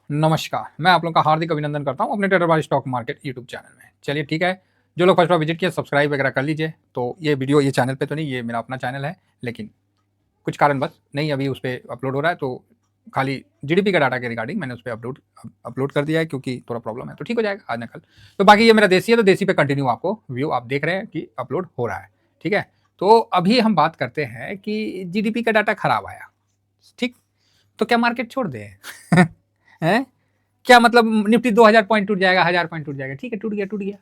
नमस्कार, मैं आप लोगों का हार्दिक अभिनंदन करता हूँ अपने trader by stock market YouTube channel में। चलिए ठीक है, जो लोग फर्स्ट बार विजिट किए सब्सक्राइब वगैरह कर लीजिए। तो ये वीडियो ये चैनल पे तो नहीं, ये मेरा अपना चैनल है, लेकिन कुछ कारणवश नहीं अभी उस पे अपलोड हो रहा है, तो खाली जीडीपी का डाटा के रिगार्डिंग मैंने उस पे अपलोड कर दिया है, क्योंकि थोड़ा प्रॉब्लम है, तो ठीक हो जाएगा आज ना कल। तो बाकी ये मेरा देसी है, तो देसी पे कंटिन्यू आपको व्यू आप देख रहे हैं कि अपलोड हो रहा है, ठीक है। तो अभी हम बात करते हैं कि जीडीपी का डाटा खराब आया, ठीक, तो क्या मार्केट छोड़ दे हैं? क्या मतलब निफ्टी 2000 पॉइंट टूट जाएगा, 1000 पॉइंट टूट जाएगा, ठीक है, टूट गया।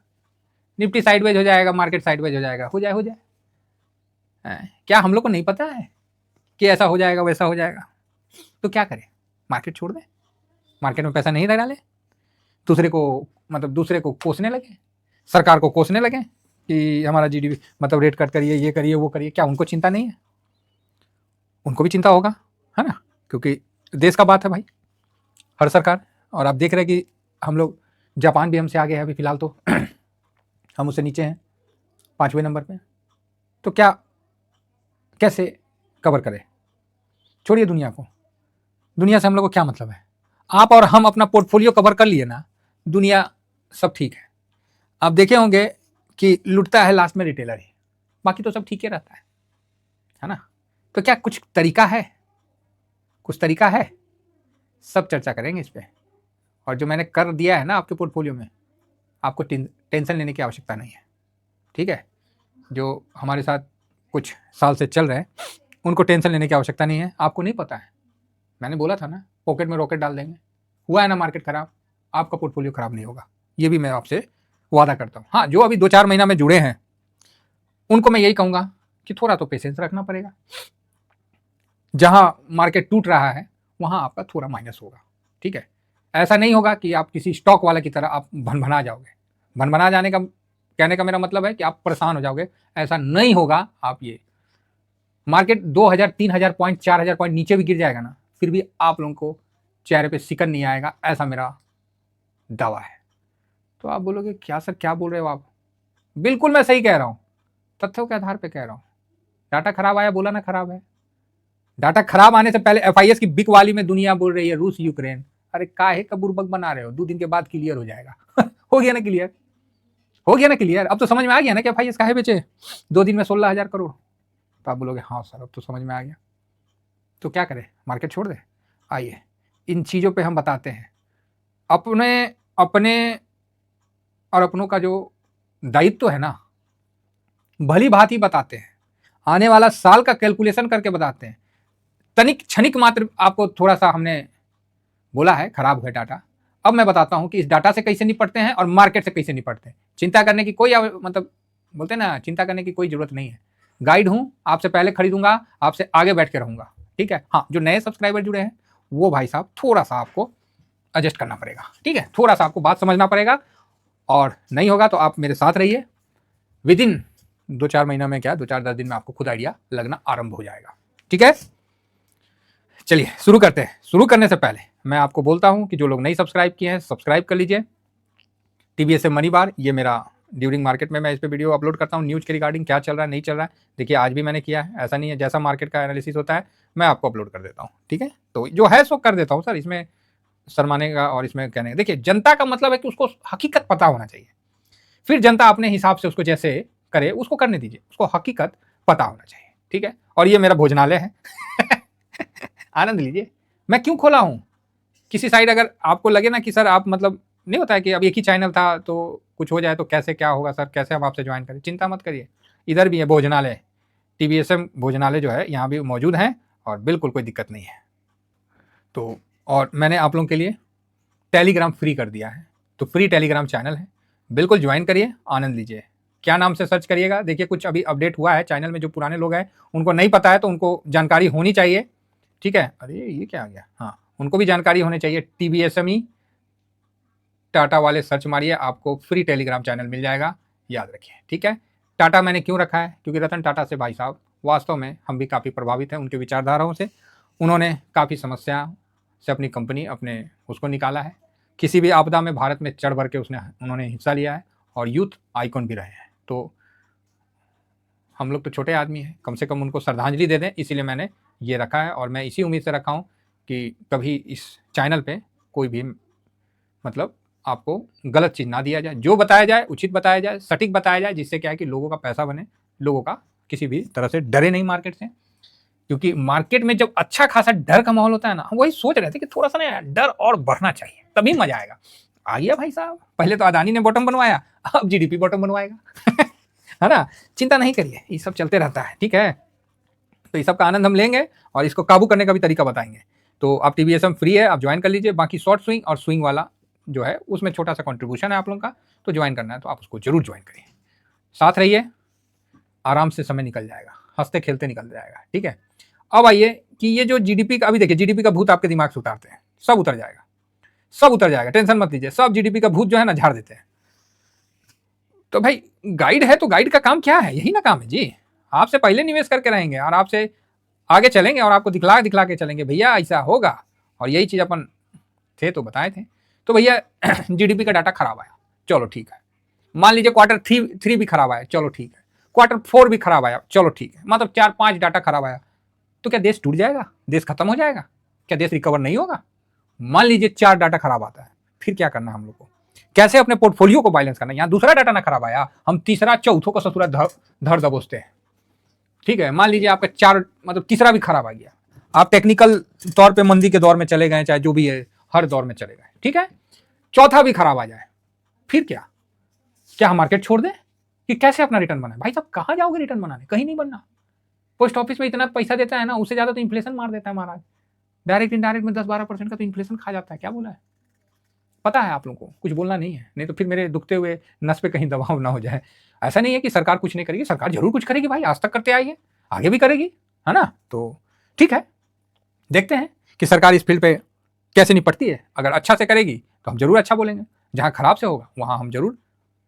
निफ्टी साइडवेज हो जाएगा, मार्केट साइडवेज हो जाएगा, हो जाए। क्या हम लोग को नहीं पता है कि ऐसा हो जाएगा वैसा हो जाएगा? तो क्या करें, मार्केट छोड़ दें, मार्केट में पैसा नहीं डाले, दूसरे को कोसने लगे, सरकार को कोसने लगे कि हमारा जीडीपी मतलब रेट कट करिए, ये करिए वो करिए। क्या उनको चिंता नहीं है? उनको भी चिंता होगा, है ना, क्योंकि देश का बात है भाई, हर सरकार। और आप देख रहे हैं कि हम लोग, जापान भी हमसे आगे है अभी फिलहाल, तो हम उससे नीचे हैं 5वें नंबर पे। तो क्या कैसे कवर करें? छोड़िए दुनिया को, दुनिया से हम लोग को क्या मतलब है? आप और हम अपना पोर्टफोलियो कवर कर लिए ना, दुनिया सब ठीक है। आप देखे होंगे कि लुटता है लास्ट में रिटेलर ही, बाकी तो सब ठीक ही रहता है ना। तो क्या कुछ तरीका है? कुछ तरीका है, सब चर्चा करेंगे इस पर। और जो मैंने कर दिया है ना आपके पोर्टफोलियो में, आपको टेंशन लेने की आवश्यकता नहीं है, ठीक है। जो हमारे साथ कुछ साल से चल रहे हैं उनको टेंशन लेने की आवश्यकता नहीं है। आपको नहीं पता है, मैंने बोला था ना, पॉकेट में रॉकेट डाल देंगे। हुआ है ना मार्केट खराब, आपका पोर्टफोलियो खराब नहीं होगा, ये भी मैं आपसे वादा करता हूँ। हाँ, जो अभी 2-4 महीना में जुड़े हैं उनको मैं यही कहूँगा कि थोड़ा तो पेशेंस रखना पड़ेगा। जहां मार्केट टूट रहा है वहां आपका थोड़ा माइनस होगा, ठीक है। ऐसा नहीं होगा कि आप किसी स्टॉक वाले की तरह आप भनभना जाओगे। भनभना जाने का कहने का मेरा मतलब है कि आप परेशान हो जाओगे, ऐसा नहीं होगा। आप ये मार्केट 2000 3000 पॉइंट 4000 पॉइंट नीचे भी गिर जाएगा ना, फिर भी आप लोगों को चेहरे पे सिकन नहीं आएगा, ऐसा मेरा दावा है। तो आप बोलोगे क्या सर क्या बोल रहे हो आप? बिल्कुल मैं सही कह रहा हूं, तथ्यों के आधार पर कह रहा हूं। डाटा खराब आया, बोला ना खराब है। डाटा खराब आने से पहले एफआईएस की बिक वाली में दुनिया बोल रही है रूस यूक्रेन। अरे काहे का बुर्बक बना रहे हो, 2 दिन के बाद क्लियर हो जाएगा हो गया ना क्लियर, हो गया ना क्लियर। अब तो समझ में आ गया ना कि एफआईएस काहे बेचे 2 दिन में 16,000 करोड़। तो आप बोलोगे हाँ सर अब तो समझ में आ गया, तो क्या करें, मार्केट छोड़ दे? आइए इन चीजों पे हम बताते हैं। अपने अपने और अपनों का जो दायित्व है ना, भली भांति बताते हैं। आने वाला साल का कैलकुलेशन करके बताते हैं। तनिक क्षणिक मात्र आपको थोड़ा सा हमने बोला है खराब हुआ डाटा। अब मैं बताता हूं कि इस डाटा से कैसे निपटते हैं और मार्केट से कैसे निपटते हैं। चिंता करने की कोई मतलब बोलते हैं ना, चिंता करने की कोई जरूरत नहीं है। गाइड हूं, आपसे पहले खरीदूंगा, आपसे आगे बैठ के रहूंगा, ठीक है। हाँ, जो नए सब्सक्राइबर जुड़े हैं वो भाई साहब थोड़ा सा आपको एडजस्ट करना पड़ेगा, ठीक है, थोड़ा सा आपको बात समझना पड़ेगा। और नहीं होगा तो आप मेरे साथ रहिए, विद इन 2-4 महीना में, क्या 2-4-10 दिन में आपको खुद आइडिया लगना आरंभ हो जाएगा, ठीक है। चलिए शुरू करते हैं। शुरू करने से पहले मैं आपको बोलता हूं कि जो लोग नहीं सब्सक्राइब किए हैं सब्सक्राइब कर लीजिए। टीबीएसएम मनी बार, ये मेरा ड्यूरिंग मार्केट में मैं इस पे वीडियो अपलोड करता हूं, न्यूज के रिगार्डिंग क्या चल रहा है नहीं चल रहा है। देखिए आज भी मैंने किया है, ऐसा नहीं है, जैसा मार्केट का एनालिसिस होता है मैं आपको अपलोड कर देता हूँ, ठीक है। तो जो है सो कर देता हूँ सर, इसमें शर्माने का और इसमें कहने का, देखिए जनता का मतलब है कि उसको हकीकत पता होना चाहिए। फिर जनता अपने हिसाब से उसको जैसे करे उसको करने दीजिए, उसको हकीकत पता होना चाहिए, ठीक है। और ये मेरा भोजनालय है आनंद लीजिए। मैं क्यों खोला हूं, किसी साइड अगर आपको लगे ना कि सर आप मतलब नहीं होता है कि अब एक ही चैनल था तो कुछ हो जाए तो कैसे क्या होगा सर, कैसे हम आपसे ज्वाइन करें, चिंता मत करिए। इधर भी है भोजनालय, टीबीएसएम भोजनालय जो है यहाँ भी मौजूद है और बिल्कुल कोई दिक्कत नहीं है। तो और मैंने आप लोगों के लिए टेलीग्राम फ्री कर दिया है, तो फ्री टेलीग्राम चैनल है, बिल्कुल ज्वाइन करिए, आनंद लीजिए। क्या नाम से सर्च करिएगा, देखिए कुछ अभी अपडेट हुआ है चैनल में, जो पुराने लोग हैं उनको नहीं पता है तो उनको जानकारी होनी चाहिए, ठीक है। अरे ये क्या आ गया, हाँ उनको भी जानकारी होनी चाहिए। टीबीएसएमई टाटा वाले सर्च मारिए, आपको फ्री टेलीग्राम चैनल मिल जाएगा, याद रखिए, ठीक है। टाटा मैंने क्यों रखा है, क्योंकि रतन टाटा से भाई साहब वास्तव में हम भी काफ़ी प्रभावित हैं उनके विचारधाराओं से। उन्होंने काफ़ी समस्या से अपनी कंपनी अपने उसको निकाला है, किसी भी आपदा में भारत में चढ़ बढ़ के उन्होंने हिस्सा लिया है और यूथ आइकॉन भी रहे हैं। तो हम लोग तो छोटे आदमी हैं, कम से कम उनको श्रद्धांजलि दे दें, इसीलिए मैंने ये रखा है। और मैं इसी उम्मीद से रखा हूँ कि कभी इस चैनल पे कोई भी मतलब आपको गलत चीज़ ना दिया जाए, जो बताया जाए उचित बताया जाए, सटीक बताया जाए, जिससे क्या है कि लोगों का पैसा बने, लोगों का किसी भी तरह से डरे नहीं मार्केट से। क्योंकि मार्केट में जब अच्छा खासा डर का माहौल होता है ना, हम वही सोच रहे थे कि थोड़ा सा ना डर और बढ़ना चाहिए, तभी मजा आएगा। आ गया भाई साहब, पहले तो अदानी ने बॉटम बनवाया, अब जीडीपी बॉटम बनवाएगा है ना, चिंता नहीं करिए, ये सब चलते रहता है, ठीक है। तो इस सब का आनंद हम लेंगे और इसको काबू करने का भी तरीका बताएंगे। तो आप TVSM फ्री है, आप ज्वाइन कर लीजिए। बाकी शॉर्ट स्विंग और स्विंग वाला जो है उसमें छोटा सा कंट्रीब्यूशन है आप लोगों का, तो ज्वाइन करना है तो आप उसको जरूर ज्वाइन करिए। साथ रहिए, आराम से समय निकल जाएगा, हंसते खेलते निकल जाएगा, ठीक है। अब आइए कि ये जो जीडीपी का, अभी देखिए जीडीपी का भूत आपके दिमाग से उतारते हैं, सब उतर जाएगा, सब उतर जाएगा, टेंशन मत लीजिए, सब जीडीपी का भूत जो है ना झाड़ देते हैं। तो भाई गाइड है तो गाइड का काम क्या है, यही ना काम है जी, आपसे पहले निवेश करके रहेंगे और आपसे आगे चलेंगे और आपको दिखला दिखला के चलेंगे भैया ऐसा होगा, और यही चीज अपन थे तो बताए थे। तो भैया जीडीपी का डाटा खराब आया, चलो ठीक है, मान लीजिए क्वार्टर 3 भी खराब आया, चलो ठीक है, क्वार्टर 4 भी खराब आया, चलो ठीक है, मतलब 4-5 डाटा खराब आया, तो क्या देश टूट जाएगा, देश खत्म हो जाएगा, क्या देश रिकवर नहीं होगा? मान लीजिए 4 डाटा खराब आता है, फिर क्या करना हम लोग को, कैसे अपने पोर्टफोलियो को बैलेंस करना। यहाँ दूसरा डाटा ना खराब आया, हम तीसरा चौथों का ससुरा धर दबोचते हैं, ठीक है। मान लीजिए आपका 4 मतलब तीसरा भी खराब आ गया, आप टेक्निकल तौर पे मंदी के दौर में चले गए, चाहे जो भी है हर दौर में चले गए, ठीक है। चौथा भी खराब आ जाए, फिर क्या, क्या हम मार्केट छोड़ दें कि कैसे अपना रिटर्न बनाए? भाई साहब कहाँ जाओगे रिटर्न बनाने, कहीं नहीं बनना। पोस्ट ऑफिस में इतना पैसा देता है ना, उससे ज्यादा तो इन्फ्लेशन मार देता है महाराज, डायरेक्ट इनडायरेक्ट में 10-12% का तो इन्फ्लेशन खा जाता है। क्या बोला है, पता है आप लोगों को, कुछ बोलना नहीं है, नहीं तो फिर मेरे दुखते हुए नस पे कहीं दबाव ना हो जाए। ऐसा नहीं है कि सरकार कुछ नहीं करेगी, सरकार जरूर कुछ करेगी भाई, आज तक करते आई है, आगे भी करेगी, है ना। तो ठीक है, देखते हैं कि सरकार इस फील्ड पे कैसे निपटती है। अगर अच्छा से करेगी तो हम जरूर अच्छा बोलेंगे, जहां खराब से होगा वहां हम जरूर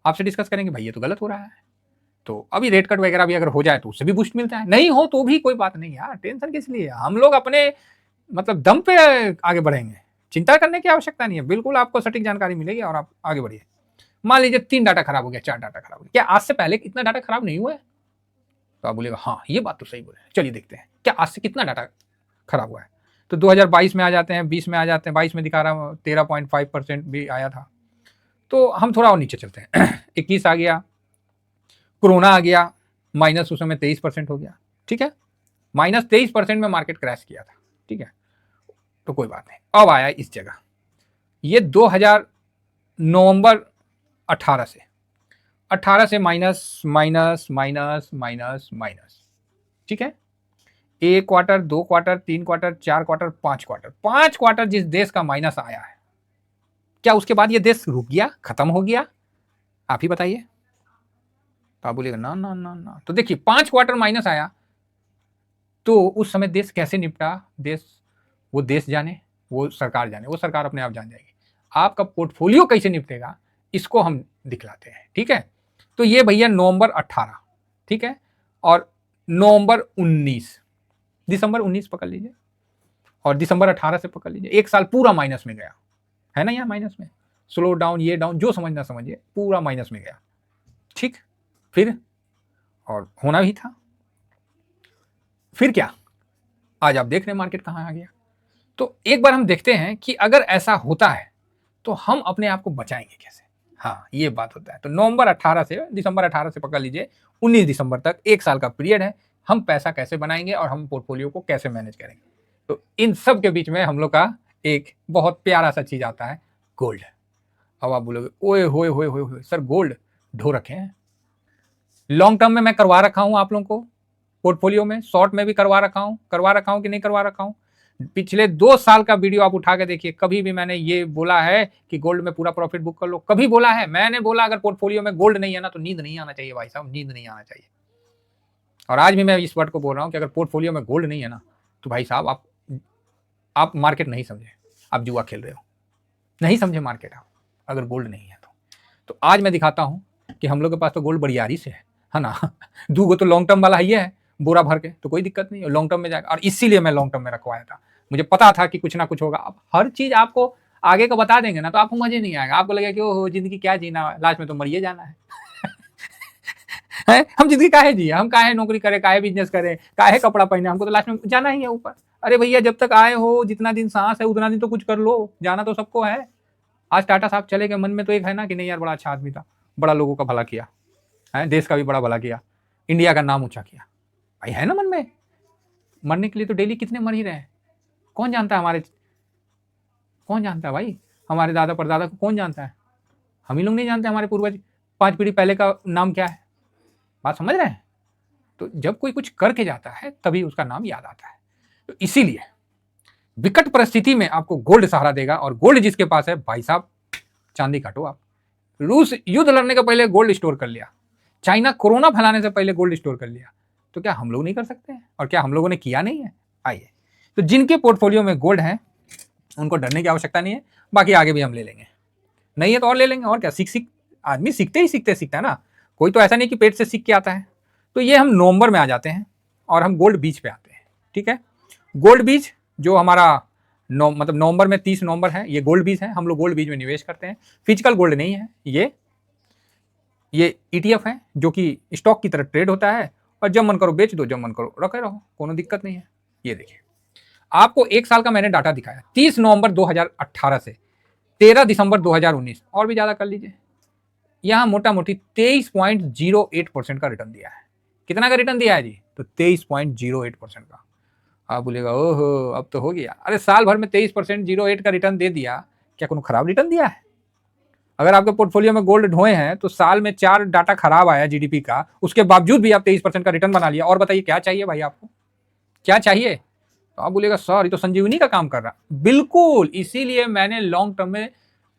आपसे डिस्कस करेंगे, भाई ये तो गलत हो रहा है। तो अभी रेट कट वगैरह भी अगर हो जाए तो उससे भी बूस्ट मिलता है, नहीं हो तो भी कोई बात नहीं यार, टेंशन किस लिए, हम लोग अपने मतलब दम पे आगे बढ़ेंगे, चिंता करने की आवश्यकता नहीं है, बिल्कुल आपको सटीक जानकारी मिलेगी और आप आगे बढ़िए। मान लीजिए 3 डाटा खराब हो गया, 4 डाटा खराब हो गया, क्या आज से पहले इतना डाटा खराब नहीं हुआ है? तो आप बोलेगा हाँ ये बात तो सही बोले, चलिए देखते हैं क्या आज से कितना डाटा खराब हुआ है। तो 2022 में आ जाते हैं, 20 में आ जाते हैं, 22 में दिखा रहा हूँ 13.5% भी आया था। तो हम थोड़ा और नीचे चलते हैं 21 आ गया, कोरोना आ गया, माइनस उस समय 23% हो गया, ठीक है, -23% में मार्केट क्रैश किया था, ठीक है। तो कोई बात नहीं, अब आया इस जगह, ये 2000 नवंबर 18 से minus minus minus minus minus, ठीक है। 1 quarter, 2 quarter, 3 quarter, 4 quarter, 5 quarter जिस देश का माइनस आया है, क्या उसके बाद ये देश रुक गया, खत्म हो गया? आप ही बताइए। तो आप बोलिएगा ना ना ना ना, तो देखिए 5 क्वार्टर माइनस आया, तो उस समय देश कैसे निपटा, वो देश जाने, वो सरकार जाने, वो सरकार अपने आप जान जाएगी। आपका पोर्टफोलियो कैसे निपटेगा इसको हम दिखलाते हैं, ठीक है। तो ये भैया नवंबर 18, ठीक है, और नवंबर 19, दिसंबर 19 पकड़ लीजिए और दिसंबर 18 से पकड़ लीजिए, एक साल पूरा माइनस में गया है ना, यहाँ माइनस में, स्लो डाउन ये डाउन जो समझना समझिए, पूरा माइनस में गया, ठीक। फिर और होना भी था, फिर क्या, आज आप देख रहे हैं मार्केट कहां आ गया। तो एक बार हम देखते हैं कि अगर ऐसा होता है तो हम अपने आप को बचाएंगे कैसे। हाँ ये बात होता है। तो नवंबर 18 से दिसंबर 18 से पकड़ लीजिए 19 दिसंबर तक, एक साल का पीरियड है, हम पैसा कैसे बनाएंगे और हम पोर्टफोलियो को कैसे मैनेज करेंगे। तो इन सब के बीच में हम लोग का एक बहुत प्यारा सा चीज आता है, गोल्ड। अब आप बोलोगे ओए होए होए होए होए सर गोल्ड ढो रखे हैं। लॉन्ग टर्म में मैं करवा रखा हूं आप लोगों को पोर्टफोलियो में, शॉर्ट में भी करवा रखा हूं कि नहीं करवा रखा हूं। पिछले 2 साल का वीडियो आप उठा के देखिए, कभी भी मैंने ये बोला है कि गोल्ड में पूरा प्रॉफिट बुक कर लो, कभी बोला है? मैंने बोला अगर पोर्टफोलियो में गोल्ड नहीं है ना तो नींद नहीं आना चाहिए भाई साहब, नींद नहीं आना चाहिए। और आज भी मैं इस वर्ड को बोल रहा हूं कि अगर पोर्टफोलियो में गोल्ड नहीं है ना तो भाई साहब आप मार्केट नहीं समझे, आप जुआ खेल रहे हो, नहीं समझे मार्केट आप, अगर गोल्ड नहीं है तो आज मैं दिखाता हूं कि हम लोग के पास तो गोल्ड बड़ियारी से है ना 2 गो तो लॉन्ग टर्म वाला ही है बोरा भर के, तो कोई दिक्कत नहीं है, लॉन्ग टर्म में जाएगा। और इसीलिए मैं लॉन्ग टर्म में रखवाया था, मुझे पता था कि कुछ ना कुछ होगा। अब हर चीज आपको आगे का बता देंगे ना तो आपको मजे नहीं आएगा, आपको लगेगा कि ओहो जिंदगी क्या जीना है, लास्ट में तो मरिए जाना है है, हम जिंदगी काहे जिए, हम काहे नौकरी करें, काहे बिजनेस करें, काहे कपड़ा पहने, हमको तो लास्ट में जाना ही है ऊपर। अरे भैया जब तक आए हो, जितना दिन सांस है उतना दिन तो कुछ कर लो, जाना तो सबको है। आज टाटा साहब चले गए, मन में तो एक है ना कि नहीं यार बड़ा अच्छा आदमी था, बड़ा लोगों का भला किया है, देश का भी बड़ा भला किया, इंडिया का नाम ऊंचा किया, भाई है ना मन में। मरने के लिए तो डेली कितने मर ही रहे हैं, कौन जानता है कौन जानता है भाई, हमारे दादा परदादा को कौन जानता है, हम ही लोग नहीं जानते हमारे पूर्वज 5 पीढ़ी पहले का नाम क्या है। बात समझ रहे हैं। तो जब कोई कुछ करके जाता है तभी उसका नाम याद आता है। तो इसीलिए विकट परिस्थिति में आपको गोल्ड सहारा देगा, और गोल्ड जिसके पास है भाई साहब चांदी काटो आप। रूस युद्ध लड़ने के पहले गोल्ड स्टोर कर लिया, चाइना कोरोना फैलाने से पहले गोल्ड स्टोर कर लिया, तो क्या हम लोग नहीं कर सकते हैं? और क्या हम लोगों ने किया नहीं है? आइए, तो जिनके पोर्टफोलियो में गोल्ड है उनको डरने की आवश्यकता नहीं है, बाकी आगे भी हम ले लेंगे, नहीं है तो और ले लेंगे, और क्या। सीख आदमी सीखते ही सीखता है ना, कोई तो ऐसा नहीं कि पेट से सीख के आता है। तो ये हम नवंबर में आ जाते हैं और हम गोल्ड बीज पे आते हैं, ठीक है। गोल्ड बीज जो हमारा मतलब नवंबर में 30 नवंबर है, ये गोल्ड बीज है, हम लोग गोल्ड बीज में निवेश करते हैं। फिजिकल गोल्ड नहीं है, ये ETF है जो कि स्टॉक की तरह ट्रेड होता है, और जब मन करो बेच दो, जब मन करो रखे रहो, कोनो दिक्कत नहीं है। ये देखिए, आपको 1 साल का मैंने डाटा दिखाया, 30 नवंबर 2018 से 13 दिसंबर 2019, और भी ज्यादा कर लीजिए, यहां मोटा मोटी 23.08% का रिटर्न दिया है। कितना का रिटर्न दिया है जी? तो 23.08% का। आप बोलेगा ओहो अब तो हो गया, अरे साल भर में 23.08 का रिटर्न दे दिया, क्या कोनो खराब रिटर्न दिया है? अगर आपके पोर्टफोलियो में गोल्ड ढोए हैं तो साल में 4 डाटा खराब आया GDP का, उसके बावजूद भी आप 23% का रिटर्न बना लिया, और बताइए क्या चाहिए भाई आपको, क्या चाहिए? तो आप बोलेगा सर ये तो संजीवनी का काम कर रहा। बिल्कुल, इसीलिए मैंने लॉन्ग टर्म में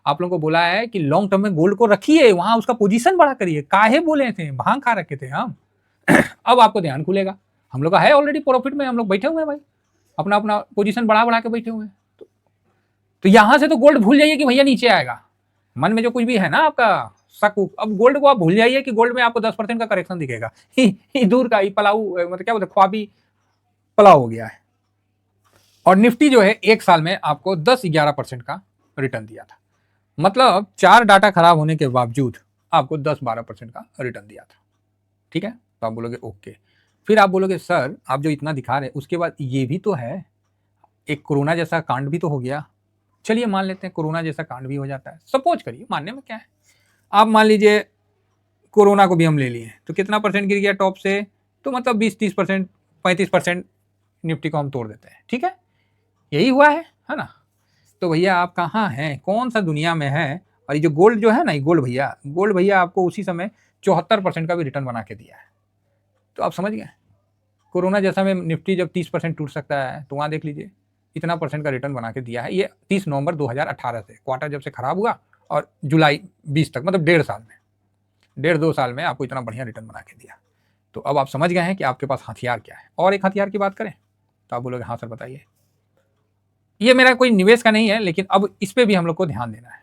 आप लोगों को बोला है कि लॉन्ग टर्म में गोल्ड को रखिए, वहां उसका पोजीशन बड़ा करिए। काहे बोले थे, भांग खा रखे थे हम। अब आपको ध्यान खुलेगा, हम लोग का है ऑलरेडी प्रॉफिट में, हम लोग बैठे हुए हैं भाई, अपना अपना पोजीशन बढ़ा के बैठे हुए हैं। तो यहां से तो गोल्ड भूल जाइए कि भैया नीचे आएगा। मन में जो कुछ भी है ना आपका शक, अब गोल्ड को आप भूल जाइए कि गोल्ड में आपको 10% का करेक्शन दिखेगा। दूर का पलाऊ, मतलब क्या बोलते, ख्वाबी पलाव हो गया है। और निफ्टी जो है 1 साल में आपको 10-11% का रिटर्न दिया था, मतलब 4 डाटा खराब होने के बावजूद आपको 10-12% का रिटर्न दिया था, ठीक है। तो आप बोलोगे ओके, फिर आप बोलोगे सर आप जो इतना दिखा रहे उसके बाद ये भी तो है, एक कोरोना जैसा कांड भी तो हो गया। चलिए मान लेते हैं कोरोना जैसा कांड भी हो जाता है, सपोज करिए, मानने में क्या है। आप मान लीजिए कोरोना को भी हम ले लिए, तो कितना परसेंट गिर गया टॉप से, तो मतलब 20-30%, 35% निफ्टी को हम तोड़ देते हैं, ठीक है। यही हुआ है ना। तो भैया आप कहाँ हैं, कौन सा दुनिया में है? और ये जो गोल्ड जो है ना, ये गोल्ड भैया आपको उसी समय 74% का भी रिटर्न बना के दिया है। तो आप समझ गए, कोरोना जैसा में निफ्टी जब 30% टूट सकता है, तो वहाँ देख लीजिए इतना % का रिटर्न बना के दिया है। ये 30 नवंबर 2018 से, क्वार्टर जब से खराब हुआ, और जुलाई 20 तक, मतलब 1.5 साल में आपको इतना बढ़िया रिटर्न बना के दिया। तो अब आप समझ गए हैं कि आपके पास हथियार क्या है। और एक हथियार की बात करें तो आप बोलोगे हाँ सर बताइए, ये मेरा कोई निवेश का नहीं है, लेकिन अब इस पर भी हम लोग को ध्यान देना है।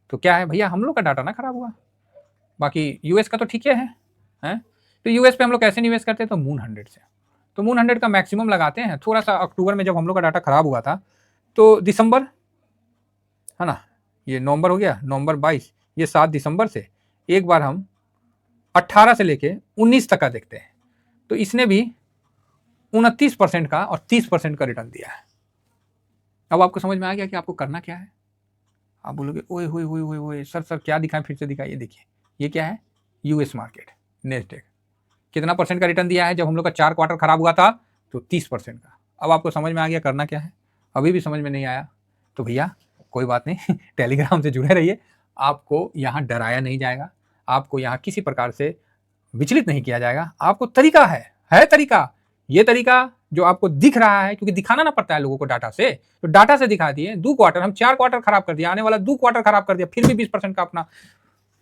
तो क्या है भैया, हम लोग का डाटा ना खराब हुआ, बाकी यूएस का तो ठीक है? तो यूएस पे हम लोग कैसे निवेश करते हैं? तो मून 100 से। तो मून 100 का मैक्सिमम लगाते हैं। थोड़ा सा अक्टूबर में जब हम लोग का डाटा खराब हुआ था, तो दिसंबर है ना, ये नवंबर हो गया, नवंबर 22, ये 7 दिसंबर से एक बार हम 18 से लेके 19 तक का देखते हैं। तो इसने भी 29% का और 30% का रिटर्न दिया है। अब आपको समझ में आ गया कि आपको करना क्या है। आप बोलोगे ओए होए होए होए होए सर क्या दिखाएं, फिर से दिखाइए। देखिए ये क्या है, यूएस मार्केट नेस्डेक, कितना % का रिटर्न दिया है जब हम लोग का 4 क्वार्टर खराब हुआ था? तो 30% का। अब आपको समझ में आ गया करना क्या है। अभी भी समझ में नहीं आया तो भैया कोई बात नहीं, टेलीग्राम से जुड़े रहिए, आपको यहाँ डराया नहीं जाएगा, आपको यहाँ किसी प्रकार से विचलित नहीं किया जाएगा। आपको तरीका है तरीका, ये तरीका जो आपको दिख रहा है, क्योंकि दिखाना ना पड़ता है लोगों को डाटा से, तो डाटा से दिखा दिए 2 क्वार्टर, हम 4 क्वार्टर खराब कर दिया, आने वाला 2 क्वार्टर खराब कर दिया, फिर भी 20% का अपना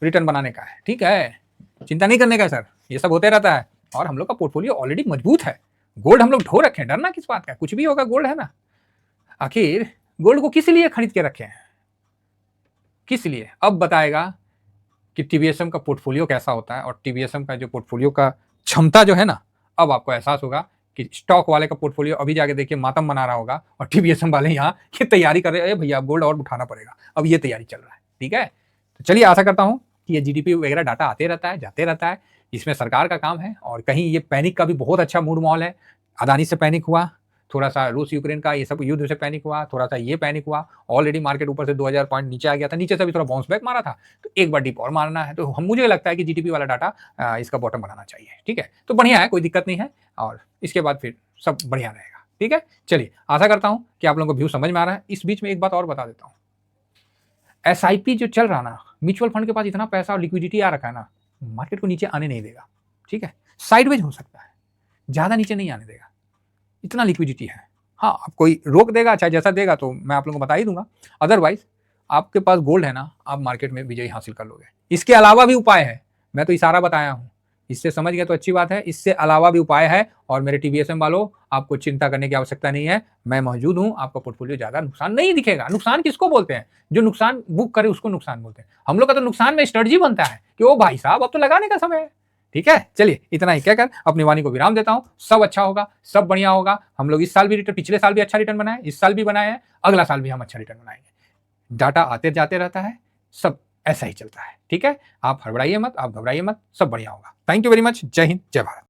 रिटर्न बनाने का है, ठीक है। चिंता नहीं करने का सर, ये सब होते रहता है। और हम लोग का पोर्टफोलियो ऑलरेडी मजबूत है, गोल्ड हम लोग ढो रखे हैं, डरना किस बात का, कुछ भी होगा गोल्ड है ना। आखिर गोल्ड को किस लिए खरीद के रखे हैं, किस लिए? अब बताएगा कि टीवीएसएम का पोर्टफोलियो कैसा होता है, और टीवीएसएम का जो पोर्टफोलियो का क्षमता जो है ना, अब आपको एहसास होगा कि स्टॉक वाले का पोर्टफोलियो अभी जाके देखिए मातम मना रहा होगा, और टीवीएसएम वाले यहाँ की तैयारी कर रहे हैं, भैया गोल्ड और उठाना पड़ेगा, अब ये तैयारी चल रहा है, ठीक है। तो चलिए आशा करता हूँ कि ये जीडीपी वगैरह डाटा आते रहता है, जाते रहता है, इसमें सरकार का काम है। और कहीं ये पैनिक का भी बहुत अच्छा मूड माहौल है। अदानी से पैनिक हुआ, थोड़ा सा रूस यूक्रेन का ये सब युद्ध से पैनिक हुआ, थोड़ा सा ये पैनिक हुआ, ऑलरेडी मार्केट ऊपर से 2000 पॉइंट नीचे आ गया था, नीचे से भी थोड़ा बाउंस बैक मारा था, तो एक बार डिप और मारना है। तो हम मुझे लगता है कि जीडीपी वाला डाटा इसका बॉटम बनाना चाहिए। ठीक है, तो बढ़िया है, कोई दिक्कत नहीं है, और इसके बाद फिर सब बढ़िया रहेगा। ठीक है, चलिए आशा करता हूं कि आप लोगों को व्यू समझ में आ रहा है। इस बीच में एक बात और बता देता हूं, एसआईपी जो चल रहा ना, म्यूचुअल फंड के पास इतना पैसा और लिक्विडिटी आ रखा है ना, मार्केट को नीचे आने नहीं देगा। ठीक है, साइडवेज हो सकता है, ज्यादा नीचे नहीं आने देगा, इतना लिक्विडिटी है। हाँ, अब कोई रोक देगा, चाहे जैसा देगा तो मैं आप लोगों को बता ही दूंगा। अदरवाइज आपके पास गोल्ड है ना, आप मार्केट में विजय हासिल कर लोगे। इसके अलावा भी उपाय है, मैं तो इशारा बताया हूं, इससे समझ गए तो अच्छी बात है। इससे अलावा भी उपाय है, और मेरे टीवीएसएम वालों, आपको चिंता करने की आवश्यकता नहीं है, मैं मौजूद हूं। आपका पोर्टफोलियो ज्यादा नुकसान नहीं दिखेगा। नुकसान किसको बोलते हैं? जो नुकसान बुक करे उसको नुकसान बोलते हैं। हम लोग का तो नुकसान में स्ट्रेटजी बनता है कि ओ भाई साहब, अब तो लगाने का समय है। ठीक है, चलिए इतना ही कहकर अपनी वाणी को विराम देता हूं। सब अच्छा होगा, सब बढ़िया होगा। हम लोग इस साल भी रिटर्न, पिछले साल भी अच्छा रिटर्न बनाए, इस साल भी बनाए हैं, अगला साल भी हम अच्छा रिटर्न बनाएंगे। डाटा आते जाते रहता है, सब ऐसा ही चलता है। ठीक है, आप हड़बड़ाइए मत, आप घबराइए मत, सब बढ़िया होगा। Thank you very much. जय हिंद, जय भारत।